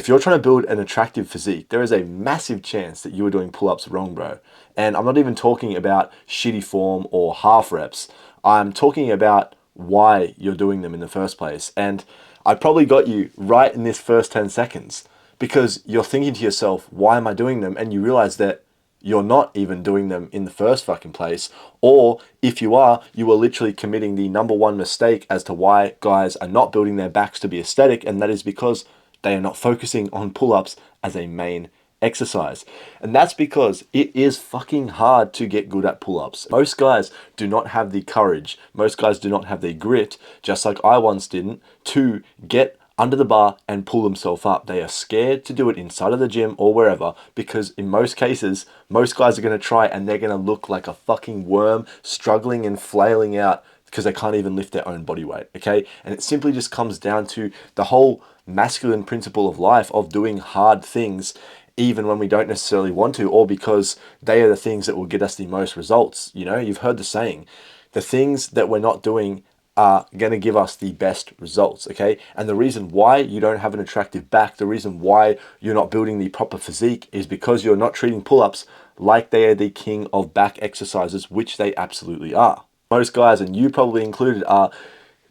If you're trying to build an attractive physique, there is a massive chance that you are doing pull-ups wrong, bro. And I'm not even talking about shitty form or half reps. I'm talking about why you're doing them in the first place. And I probably got you right in this first 10 seconds because you're thinking to yourself, why am I doing them? And you realize that you're not even doing them in the first fucking place. Or if you are, you are literally committing the number one mistake as to why guys are not building their backs to be aesthetic. And that is because they are not focusing on pull-ups as a main exercise. And that's because it is fucking hard to get good at pull-ups. Most guys do not have the courage, most guys do not have the grit, just like I once didn't, to get under the bar and pull themselves up. They are scared to do it inside of the gym or wherever because in most cases, most guys are going to try and they're going to look like a fucking worm struggling and flailing out because they can't even lift their own body weight, okay? And it simply just comes down to the whole masculine principle of life of doing hard things even when we don't necessarily want to, or because they are the things that will get us the most results. You know, you've heard the saying, the things that we're not doing are going to give us the best results, okay? And the reason why you don't have an attractive back, the reason why you're not building the proper physique is because you're not treating pull-ups like they are the king of back exercises, which they absolutely are. Most guys, and you probably included, are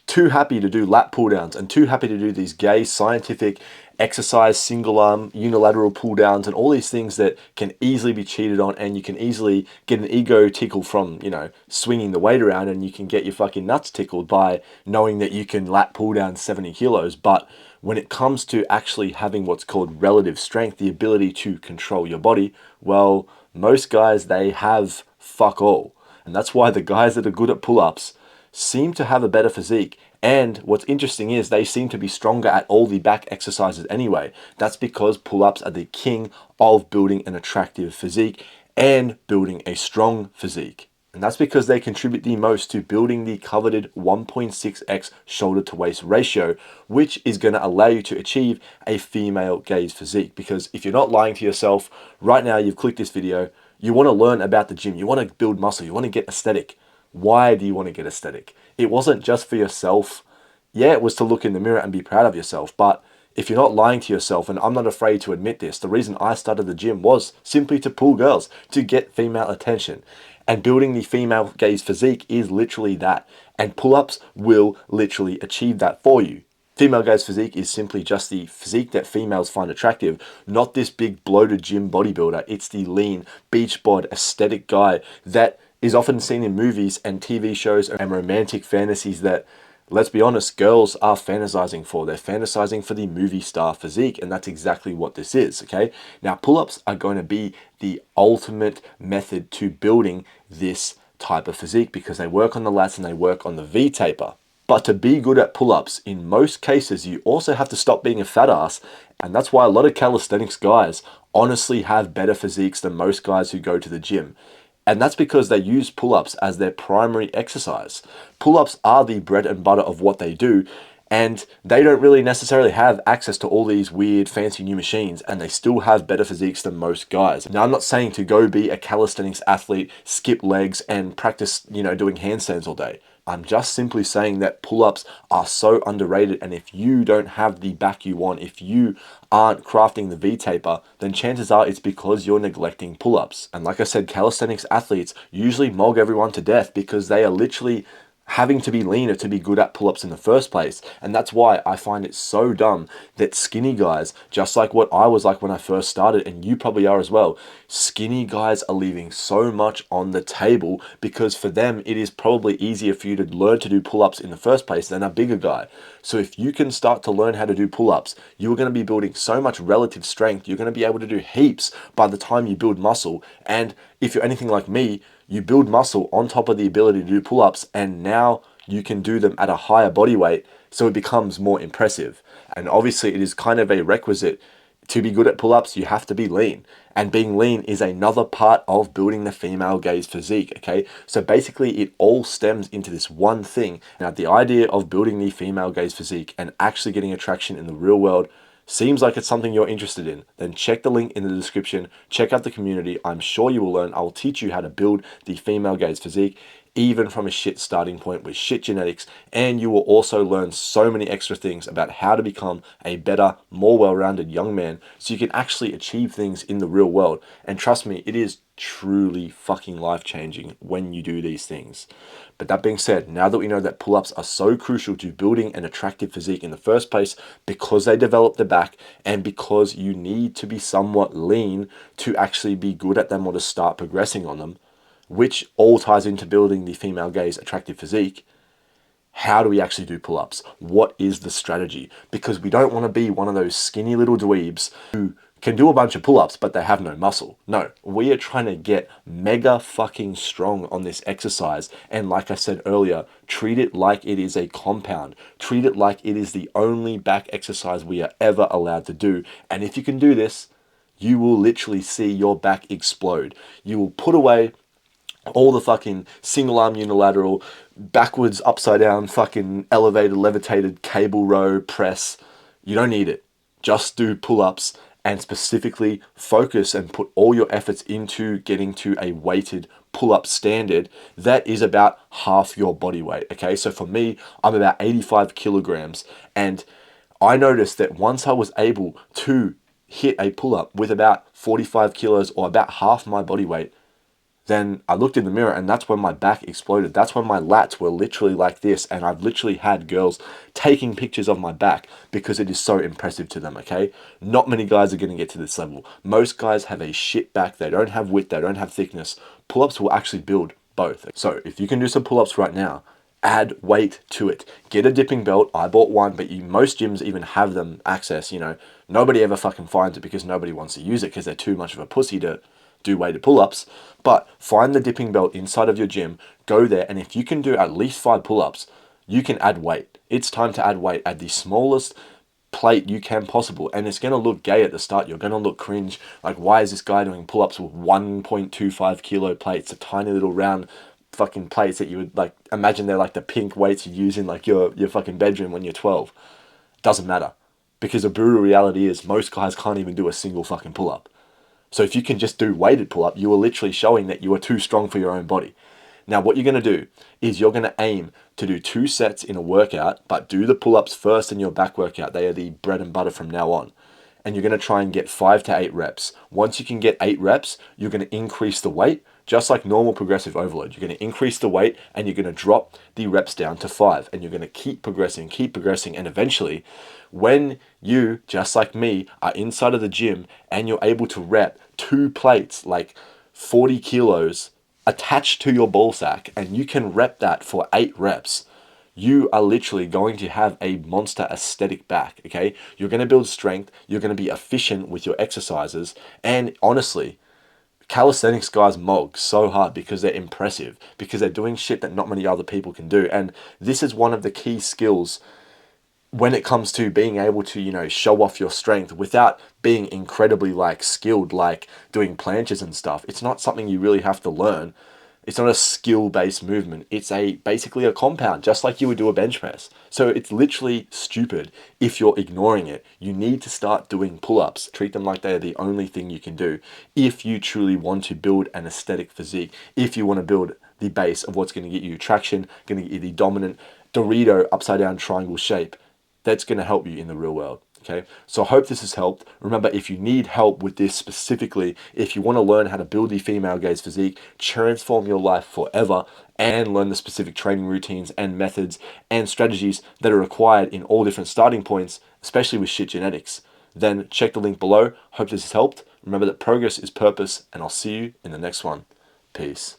too happy to do lat pull downs and too happy to do these gay scientific exercise single arm unilateral pull downs and all these things that can easily be cheated on, and you can easily get an ego tickle from, you know, swinging the weight around, and you can get your fucking nuts tickled by knowing that you can lat pull down 70 kilos. But when it comes to actually having what's called relative strength, the ability to control your body, well, most guys, they have fuck all. And that's why the guys that are good at pull-ups seem to have a better physique. And what's interesting is they seem to be stronger at all the back exercises anyway. That's because pull-ups are the king of building an attractive physique and building a strong physique. And that's because they contribute the most to building the coveted 1.6x shoulder to waist ratio, which is going to allow you to achieve a female gaze physique. Because if you're not lying to yourself, right now you've clicked this video, you want to learn about the gym, you want to build muscle, you want to get aesthetic. Why do you want to get aesthetic? It wasn't just for yourself. Yeah, it was to look in the mirror and be proud of yourself. But if you're not lying to yourself, and I'm not afraid to admit this, the reason I started the gym was simply to pull girls, to get female attention. And building the female gaze physique is literally that. And pull-ups will literally achieve that for you. Female gaze physique is simply just the physique that females find attractive, not this big bloated gym bodybuilder. It's the lean, beach bod, aesthetic guy that is often seen in movies and TV shows and romantic fantasies that, let's be honest, girls are fantasizing for. They're fantasizing for the movie star physique, and that's exactly what this is, okay? Now, pull-ups are going to be the ultimate method to building this type of physique because they work on the lats and they work on the V-taper. But to be good at pull-ups, in most cases, you also have to stop being a fat ass, and that's why a lot of calisthenics guys honestly have better physiques than most guys who go to the gym. And that's because they use pull-ups as their primary exercise. Pull-ups are the bread and butter of what they do, and they don't really necessarily have access to all these weird fancy new machines, and they still have better physiques than most guys. Now, I'm not saying to go be a calisthenics athlete, skip legs, and practice, you know, doing handstands all day. I'm just simply saying that pull-ups are so underrated, and if you don't have the back you want, if you aren't crafting the V-taper, then chances are it's because you're neglecting pull-ups. And like I said, calisthenics athletes usually mog everyone to death because they are literally having to be leaner to be good at pull-ups in the first place. And that's why I find it so dumb that skinny guys, just like what I was like when I first started, and you probably are as well, skinny guys are leaving so much on the table because for them it is probably easier for you to learn to do pull-ups in the first place than a bigger guy. So if you can start to learn how to do pull-ups, you're going to be building so much relative strength, you're going to be able to do heaps by the time you build muscle. And if you're anything like me, you build muscle on top of the ability to do pull-ups, and now you can do them at a higher body weight, so it becomes more impressive. And obviously it is kind of a requisite to be good at pull-ups, you have to be lean. And being lean is another part of building the female gaze physique, okay? So basically it all stems into this one thing. Now, the idea of building the female gaze physique and actually getting attraction in the real world seems like it's something you're interested in, then check the link in the description, check out the community. I'm sure you will learn. I will teach you how to build the female gaze physique. even from a shit starting point with shit genetics. And you will also learn so many extra things about how to become a better, more well-rounded young man so you can actually achieve things in the real world. And trust me, it is truly fucking life-changing when you do these things. But that being said, now that we know that pull-ups are so crucial to building an attractive physique in the first place because they develop the back and because you need to be somewhat lean to actually be good at them or to start progressing on them, which all ties into building the female gaze attractive physique, how do we actually do pull-ups? What is the strategy? Because we don't want to be one of those skinny little dweebs who can do a bunch of pull-ups, but they have no muscle. No, we are trying to get mega fucking strong on this exercise. And like I said earlier, treat it like it is a compound. Treat it like it is the only back exercise we are ever allowed to do. And if you can do this, you will literally see your back explode. You will put away all the fucking single arm unilateral, backwards, upside down, fucking elevated, levitated, cable row press. You don't need it. Just do pull-ups and specifically focus and put all your efforts into getting to a weighted pull-up standard that is about half your body weight. Okay, so for me, I'm about 85 kilograms, and I noticed that once I was able to hit a pull-up with about 45 kilos or about half my body weight, then I looked in the mirror and that's when my back exploded. That's when my lats were literally like this, and I've literally had girls taking pictures of my back because it is so impressive to them, okay? Not many guys are going to get to this level. Most guys have a shit back. They don't have width. They don't have thickness. Pull-ups will actually build both. So if you can do some pull-ups right now, add weight to it. Get a dipping belt. I bought one, but most gyms even have them access, Nobody ever fucking finds it because nobody wants to use it because they're too much of a pussy to do weighted pull-ups. But find the dipping belt inside of your gym, go there, and if you can do at least 5 pull-ups, you can add weight. It's time to add weight. Add the smallest plate you can possible, and it's going to look gay at the start. You're going to look cringe, like, why is this guy doing pull-ups with 1.25 kilo plates, the tiny little round fucking plates that you would like imagine they're like the pink weights you use in like your fucking bedroom when you're 12. Doesn't matter, because the brutal reality is most guys can't even do a single fucking pull-up. So if you can just do weighted pull-up, you are literally showing that you are too strong for your own body. Now, what you're going to do is you're going to aim to do 2 sets in a workout, but do the pull-ups first in your back workout. They are the bread and butter from now on. And you're going to try and get 5 to 8 reps. Once you can get 8 reps, you're going to increase the weight, just like normal progressive overload. You're going to increase the weight and you're going to drop the reps down to 5. And you're going to keep progressing. And eventually, when you, just like me, are inside of the gym and you're able to rep 2 plates, like 40 kilos, attached to your ball sack, and you can rep that for 8 reps, you are literally going to have a monster aesthetic back, okay? You're going to build strength, you're going to be efficient with your exercises, and honestly, calisthenics guys mog so hard because they're impressive, because they're doing shit that not many other people can do, and this is one of the key skills when it comes to being able to, show off your strength without being incredibly skilled, like doing planches and stuff. It's not something you really have to learn. It's not a skill-based movement. It's basically a compound, just like you would do a bench press. So it's literally stupid if you're ignoring it. You need to start doing pull-ups. Treat them like they're the only thing you can do if you truly want to build an aesthetic physique, if you want to build the base of what's going to get you traction, going to get you the dominant Dorito upside-down triangle shape that's going to help you in the real world. Okay, so I hope this has helped. Remember, if you need help with this specifically, if you want to learn how to build the female gaze physique, transform your life forever, and learn the specific training routines and methods and strategies that are required in all different starting points, especially with shit genetics, then check the link below. Hope this has helped. Remember that progress is purpose, and I'll see you in the next one. Peace.